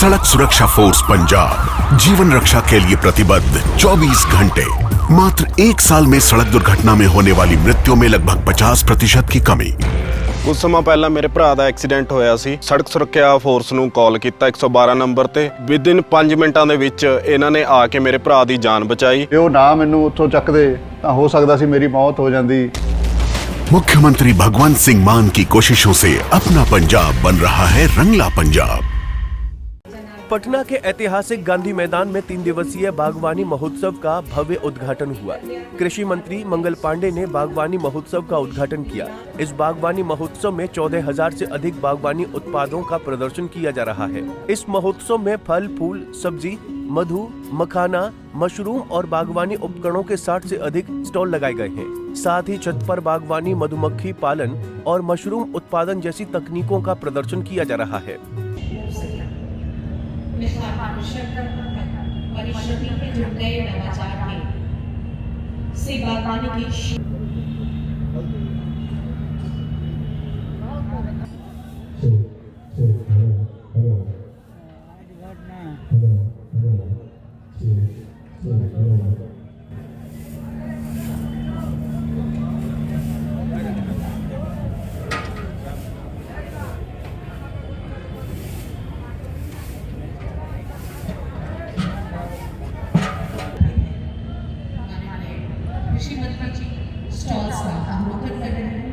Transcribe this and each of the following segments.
सड़क सुरक्षा फोर्स पंजाब जीवन रक्षा के लिए प्रतिबद्ध 24 घंटे। मात्र 1 साल में सड़क दुर्घटना में होने वाली मृत्यु में लगभग 50% की कमी। कुछ समय पहला मेरे भरा ਦਾ ਐਕਸੀਡੈਂਟ ਹੋਇਆ ਸੀ। ਸੜਕ ਸੁਰੱਖਿਆ ਫੋਰਸ ਨੂੰ ਕਾਲ ਕੀਤਾ 112 ਨੰਬਰ ਤੇ। ਵਿਦਿਨ 5 ਮਿੰਟਾਂ ਦੇ ਵਿੱਚ ਇਹਨਾਂ ਨੇ ਆ ਕੇ ਮੇਰੇ ਭਰਾ ਦੀ ਜਾਨ ਬਚਾਈ। ਜੇ ਉਹ ਨਾ ਮੈਨੂੰ ਉੱਥੋਂ ਚੱਕਦੇ ਤਾਂ ਹੋ ਸਕਦਾ ਸੀ ਮੇਰੀ ਮੌਤ ਹੋ ਜਾਂਦੀ। मुख्यमंत्री भगवंत सिंह मान की कोशिशों से अपना पंजाब बन रहा है रंगला पंजाब। पटना के ऐतिहासिक गांधी मैदान में 3 दिवसीय बागवानी महोत्सव का भव्य उद्घाटन हुआ। कृषि मंत्री मंगल पांडे ने बागवानी महोत्सव का उद्घाटन किया। इस बागवानी महोत्सव में 14,000 से अधिक बागवानी उत्पादों का प्रदर्शन किया जा रहा है। इस महोत्सव में फल, फूल, सब्जी, मधु, मखाना, मशरूम और बागवानी उपकरणों के 60 से अधिक स्टॉल लगाए गए हैं। साथ ही छत पर बागवानी, मधुमक्खी पालन और मशरूम उत्पादन जैसी तकनीकों का प्रदर्शन किया जा रहा है। कृषि मंत्री जी स्टॉल्स का अवलोकन कर रहे हैं।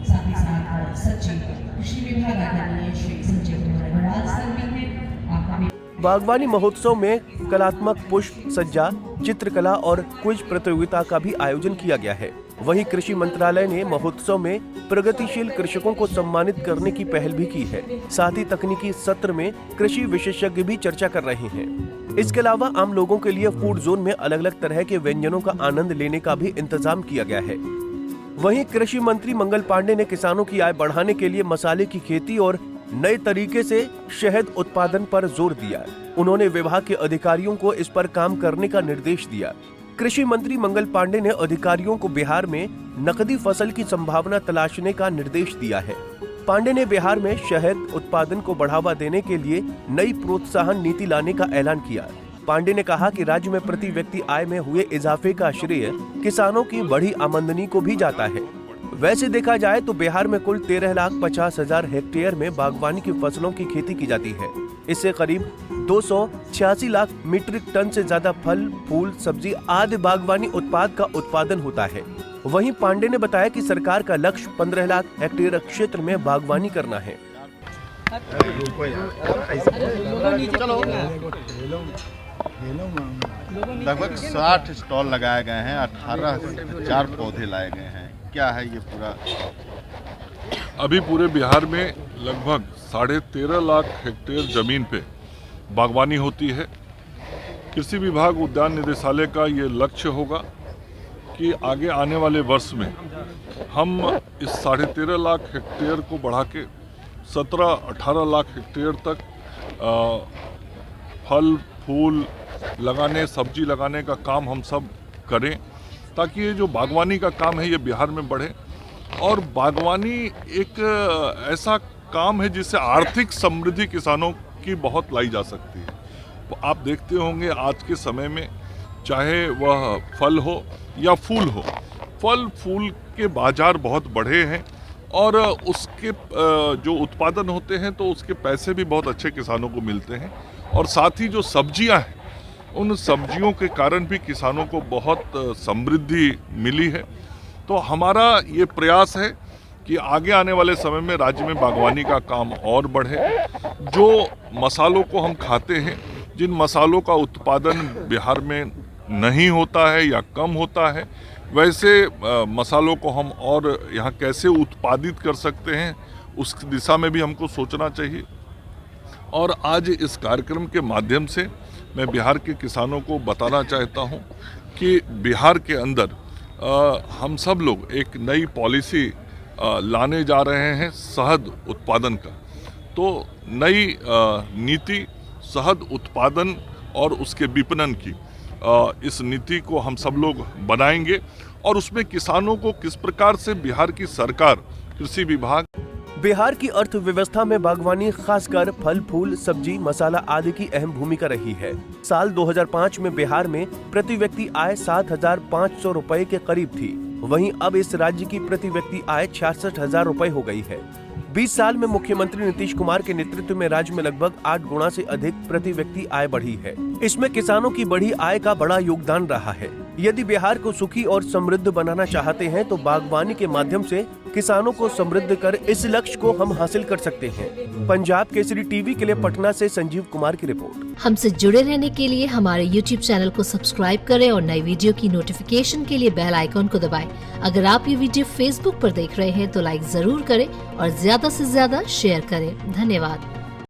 साथ ही साथ सचिव कृषि विभाग आदरणीय श्री संजय कुमार बराल सर भी हैं। बागवानी महोत्सव में कलात्मक पुष्प सज्जा, चित्रकला और क्विज प्रतियोगिता का भी आयोजन किया गया है। वहीं कृषि मंत्रालय ने महोत्सव में प्रगतिशील कृषकों को सम्मानित करने की पहल भी की है। साथ ही तकनीकी सत्र में कृषि विशेषज्ञ भी चर्चा कर रहे हैं। इसके अलावा आम लोगों के लिए फूड जोन में अलग अलग तरह के व्यंजनों का आनंद लेने का भी इंतजाम किया गया है। वहीं कृषि मंत्री मंगल पांडे ने किसानों की आय बढ़ाने के लिए मसाले की खेती और नए तरीके से शहद उत्पादन पर जोर दिया। उन्होंने विभाग के अधिकारियों को इस पर काम करने का निर्देश दिया। कृषि मंत्री मंगल पांडे ने अधिकारियों को बिहार में नकदी फसल की संभावना तलाशने का निर्देश दिया है। पांडे ने बिहार में शहद उत्पादन को बढ़ावा देने के लिए नई प्रोत्साहन नीति लाने का ऐलान किया। पांडे ने कहा कि राज्य में प्रति व्यक्ति आय में हुए इजाफे का श्रेय किसानों की बढ़ी आमदनी को भी जाता है। वैसे देखा जाए तो बिहार में कुल 13,50,000 हेक्टेयर में बागवानी की फसलों की खेती की जाती है। इससे करीब 286 लाख मीट्रिक टन से ज्यादा फल, फूल, सब्जी आदि बागवानी उत्पाद का उत्पादन होता है। वहीं पांडे ने बताया कि सरकार का लक्ष्य 15 लाख हेक्टेयर क्षेत्र में बागवानी करना है। लगभग 60 स्टॉल लगाए गए हैं, 18,000 पौधे लाए गए हैं। क्या है ये पूरा? अभी पूरे बिहार में लगभग 13.5 लाख हेक्टेयर जमीन पे बागवानी होती है। कृषि विभाग उद्यान निदेशालय का ये लक्ष्य होगा कि आगे आने वाले वर्ष में हम इस 13.5 लाख हेक्टेयर को बढ़ा के 17-18 लाख हेक्टेयर तक फल फूल लगाने, सब्जी लगाने का काम हम सब करें, ताकि ये जो बागवानी का काम है ये बिहार में बढ़े। और बागवानी एक ऐसा काम है जिससे आर्थिक समृद्धि किसानों की बहुत लाई जा सकती है। तो आप देखते होंगे आज के समय में चाहे वह फल हो या फूल हो, फल फूल के बाजार बहुत बढ़े हैं और उसके जो उत्पादन होते हैं तो उसके पैसे भी बहुत अच्छे किसानों को मिलते हैं। और साथ ही जो सब्जियां हैं, उन सब्जियों के कारण भी किसानों को बहुत समृद्धि मिली है। तो हमारा ये प्रयास है कि आगे आने वाले समय में राज्य में बागवानी का काम और बढ़े। जो मसालों को हम खाते हैं, जिन मसालों का उत्पादन बिहार में नहीं होता है या कम होता है, वैसे मसालों को हम और यहाँ कैसे उत्पादित कर सकते हैं, उस दिशा में भी हमको सोचना चाहिए। और आज इस कार्यक्रम के माध्यम से मैं बिहार के किसानों को बताना चाहता हूँ कि बिहार के अंदर हम सब लोग एक नई पॉलिसी लाने जा रहे हैं शहद उत्पादन का। तो नई नीति शहद उत्पादन और उसके विपणन की, इस नीति को हम सब लोग बनाएंगे और उसमें किसानों को किस प्रकार से बिहार की सरकार, कृषि विभाग बिहार की अर्थव्यवस्था में बागवानी खासकर फल, फूल, सब्जी, मसाला आदि की अहम भूमिका रही है। साल 2005 में बिहार में प्रति व्यक्ति आय 7,500 रुपए के करीब थी। वहीं अब इस राज्य की प्रति व्यक्ति आय 66,000 रुपए हो गई है। 20 साल में मुख्यमंत्री नीतीश कुमार के नेतृत्व में राज्य में लगभग 8 गुना से अधिक प्रति व्यक्ति आय बढ़ी है। इसमें किसानों की बढ़ी आय का बड़ा योगदान रहा है। यदि बिहार को सुखी और समृद्ध बनाना चाहते हैं तो बागवानी के माध्यम से किसानों को समृद्ध कर इस लक्ष्य को हम हासिल कर सकते हैं। पंजाब केसरी टीवी के लिए पटना से संजीव कुमार की रिपोर्ट। हमसे जुड़े रहने के लिए हमारे YouTube चैनल को सब्सक्राइब करें और नई वीडियो की नोटिफिकेशन के लिए बेल आइकॉन को दबाएं। अगर आप ये वीडियो Facebook पर देख रहे हैं तो लाइक जरूर करें और ज्यादा से ज्यादा शेयर करें। धन्यवाद।